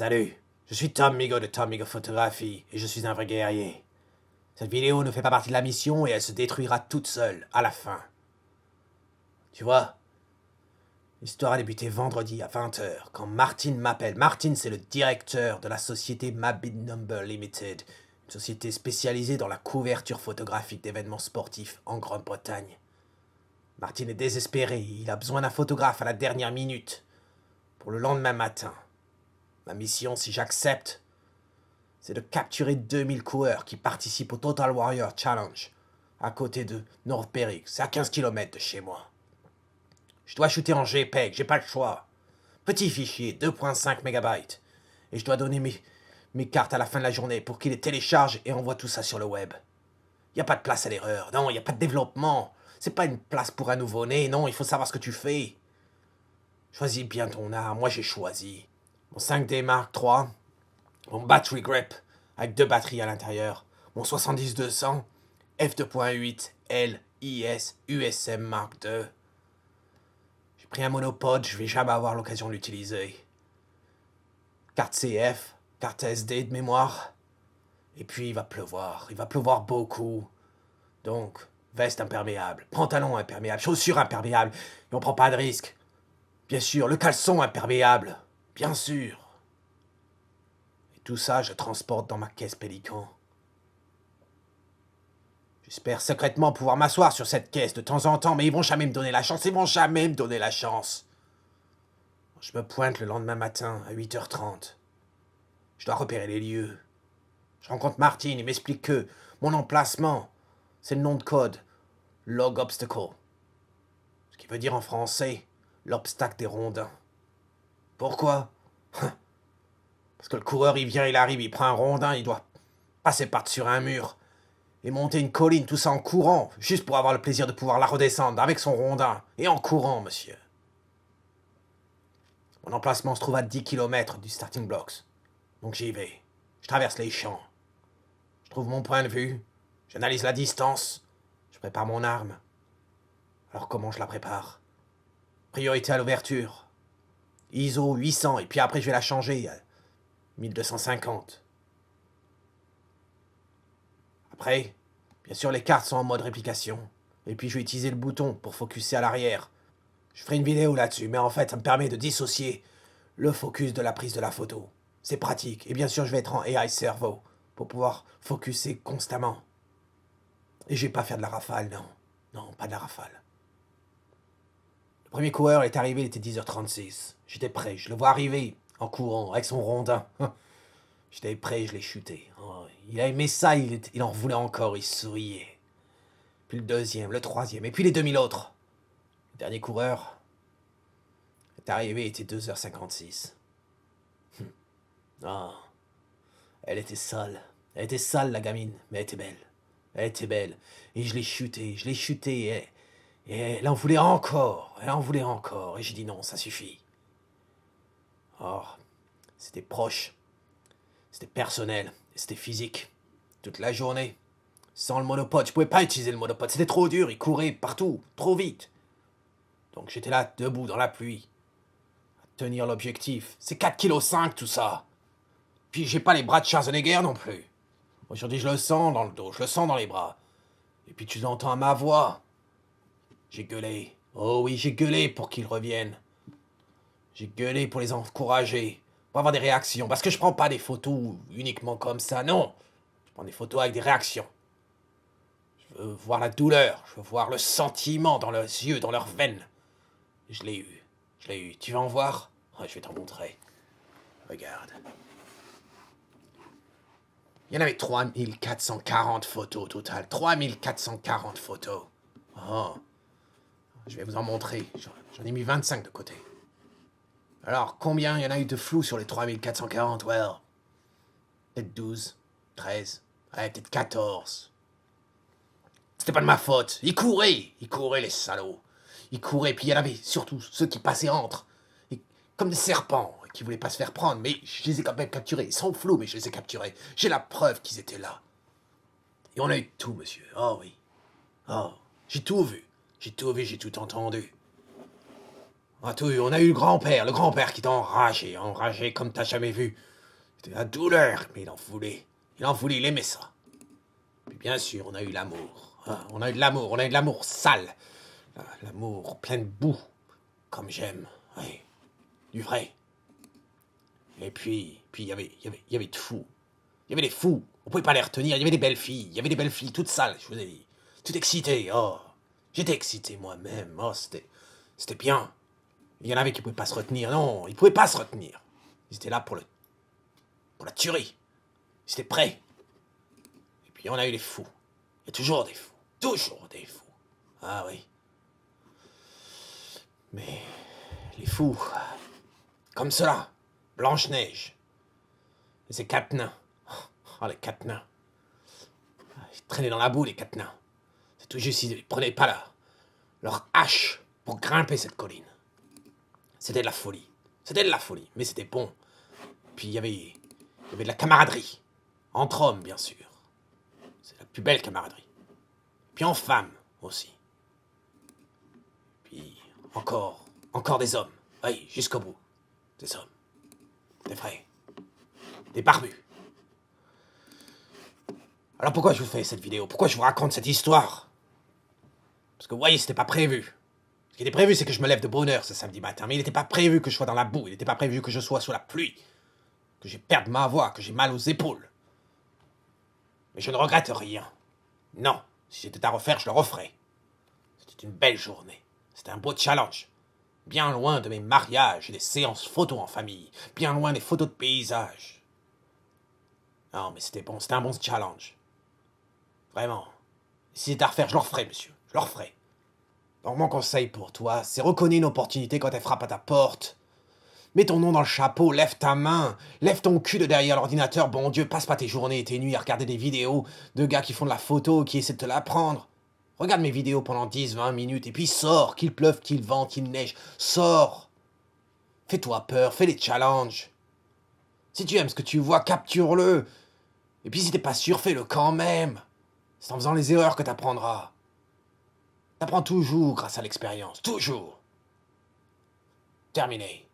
Salut, je suis Tom Migo de Tom Migo Photographie et je suis un vrai guerrier. Cette vidéo ne fait pas partie de la mission et elle se détruira toute seule, à la fin. Tu vois, l'histoire a débuté vendredi à 20h quand Martin m'appelle. Martin, c'est le directeur de la société Mabit Number Limited, une société spécialisée dans la couverture photographique d'événements sportifs en Grande-Bretagne. Martin est désespéré, il a besoin d'un photographe à la dernière minute, pour le lendemain matin. Ma mission, si j'accepte, c'est de capturer 2000 coureurs qui participent au Total Warrior Challenge, à côté de North Berwick. C'est à 15 km de chez moi. Je dois shooter en JPEG, j'ai pas le choix. Petit fichier, 2.5 MB. Et je dois donner mes cartes à la fin de la journée pour qu'ils les téléchargent et envoient tout ça sur le web. Y a pas de place à l'erreur, non, y a pas de développement. C'est pas une place pour un nouveau-né, non, il faut savoir ce que tu fais. Choisis bien ton arme, moi j'ai choisi. Mon 5D Mark III, mon battery grip, avec 2 batteries à l'intérieur, mon 70-200, f2.8 LIS USM Mark II. J'ai pris un monopode, je vais jamais avoir l'occasion de l'utiliser. Carte CF, carte SD de mémoire. Et puis il va pleuvoir beaucoup. Donc, veste imperméable, pantalon imperméable, chaussures imperméables, et on prend pas de risque. Bien sûr, le caleçon imperméable, bien sûr. Et tout ça, je transporte dans ma caisse Pélican. J'espère secrètement pouvoir m'asseoir sur cette caisse de temps en temps, mais ils vont jamais me donner la chance, Je me pointe le lendemain matin à 8h30. Je dois repérer les lieux. Je rencontre Martin, il m'explique que mon emplacement, c'est le nom de code, Log Obstacle. Ce qui veut dire en français, l'obstacle des rondins. Pourquoi? Parce que le coureur, il vient, il arrive, il prend un rondin, il doit passer par-dessus un mur et monter une colline, tout ça en courant, juste pour avoir le plaisir de pouvoir la redescendre avec son rondin, et en courant, monsieur. Mon emplacement se trouve à 10 km du starting blocks. Donc j'y vais. Je traverse les champs. Je trouve mon point de vue. J'analyse la distance. Je prépare mon arme. Alors comment je la prépare? Priorité à l'ouverture. ISO 800, et puis après je vais la changer à 1250. Après, bien sûr, les cartes sont en mode réplication. Et puis je vais utiliser le bouton pour focuser à l'arrière. Je ferai une vidéo là-dessus, mais en fait, ça me permet de dissocier le focus de la prise de la photo. C'est pratique. Et bien sûr, je vais être en AI Servo pour pouvoir focuser constamment. Et je vais pas faire de la rafale, non. Non, pas de la rafale. Le premier coureur est arrivé, il était 10h36. J'étais prêt, je le vois arriver en courant avec son rondin. J'étais prêt, je l'ai chuté. Oh, il a aimé ça, il en voulait encore, il souriait. Puis le deuxième, le troisième, et puis les 2000 autres. Le dernier coureur est arrivé, il était 2h56. Ah, elle était sale. Elle était sale, la gamine, mais elle était belle. Elle était belle. Et je l'ai chuté, et elle en voulait encore. Elle en voulait encore. Et j'ai dit non, ça suffit. Oh, c'était proche. C'était personnel. C'était physique. Toute la journée. Sans le monopode. Je pouvais pas utiliser le monopode. C'était trop dur. Il courait partout. Trop vite. Donc j'étais là, debout, dans la pluie. À tenir l'objectif. C'est 4,5 kg tout ça. Puis j'ai pas les bras de Schwarzenegger non plus. Aujourd'hui, je le sens dans le dos. Je le sens dans les bras. Et puis tu l'entends à ma voix. J'ai gueulé. Oh oui, j'ai gueulé pour qu'ils reviennent. J'ai gueulé pour les encourager. Pour avoir des réactions. Parce que je prends pas des photos uniquement comme ça, non. Je prends des photos avec des réactions. Je veux voir la douleur. Je veux voir le sentiment dans leurs yeux, dans leurs veines. Je l'ai eu. Je l'ai eu. Tu veux en voir? Oh, je vais t'en montrer. Regarde. Il y en avait 3440 photos au total. 3440 photos. Oh. Je vais vous en montrer. J'en ai mis 25 de côté. Alors, combien il y en a eu de flou sur les 3440? Well, peut-être 12, 13, ouais, peut-être 14. C'était pas de ma faute. Ils couraient les salauds. Ils couraient, puis il y en avait surtout ceux qui passaient entre. Et, comme des serpents, qui voulaient pas se faire prendre, mais je les ai quand même capturés. Ils sont flous, mais je les ai capturés. J'ai la preuve qu'ils étaient là. Et on a eu tout, monsieur. Oh oui. Oh, j'ai tout vu. J'ai tout entendu. On a tout eu. On a eu le grand-père qui était enragé comme t'as jamais vu. C'était la douleur, mais il en voulait. Il en voulait, il aimait ça. Puis bien sûr, on a eu l'amour. Ah, on a eu de l'amour sale. L'amour plein de boue, comme j'aime. Oui, du vrai. Et puis il y avait de fous. Il y avait des fous. On pouvait pas les retenir. Il y avait des belles filles. Il y avait des belles filles toutes sales, je vous ai dit. Toutes excitées. Oh, j'étais excité moi-même. Oh, c'était bien. Il y en avait qui pouvaient pas se retenir. Non, ils pouvaient pas se retenir. Ils étaient là pour la tuerie. Ils étaient prêts. Et puis on a eu les fous. Il y a toujours des fous. Toujours des fous. Ah oui. Mais les fous, comme cela, Blanche-Neige, et ces 4 nains. Oh, les 4 nains. Ils traînaient dans la boue, les 4 nains. C'est tout juste, ils prenaient pas leur hache pour grimper cette colline. C'était de la folie. C'était de la folie, mais c'était bon. Puis il y avait de la camaraderie. Entre hommes, bien sûr. C'est la plus belle camaraderie. Puis en femmes aussi. Puis encore des hommes. Oui, jusqu'au bout. Des hommes. Des vrais. Des barbus. Alors pourquoi je vous fais cette vidéo? Pourquoi je vous raconte cette histoire? Parce que vous voyez, c'était pas prévu. Ce qui était prévu, c'est que je me lève de bonne heure ce samedi matin. Mais il n'était pas prévu que je sois dans la boue. Il n'était pas prévu que je sois sous la pluie. Que j'ai perdu ma voix. Que j'ai mal aux épaules. Mais je ne regrette rien. Non. Si c'était à refaire, je le referais. C'était une belle journée. C'était un beau challenge. Bien loin de mes mariages et des séances photos en famille. Bien loin des photos de paysages. Non, mais c'était bon. C'était un bon challenge. Vraiment. Si c'était à refaire, je le referais, monsieur. Je le referais. Donc mon conseil pour toi, c'est reconnais une opportunité quand elle frappe à ta porte. Mets ton nom dans le chapeau, lève ta main, lève ton cul de derrière l'ordinateur, bon Dieu, passe pas tes journées et tes nuits à regarder des vidéos de gars qui font de la photo, qui essaient de te l'apprendre. Regarde mes vidéos pendant 10-20 minutes et puis sors, qu'il pleuve, qu'il vente, qu'il neige, sors. Fais-toi peur, fais des challenges. Si tu aimes ce que tu vois, capture-le. Et puis si t'es pas sûr, fais-le quand même. C'est en faisant les erreurs que t'apprendras. T'apprends toujours grâce à l'expérience, toujours. Terminé.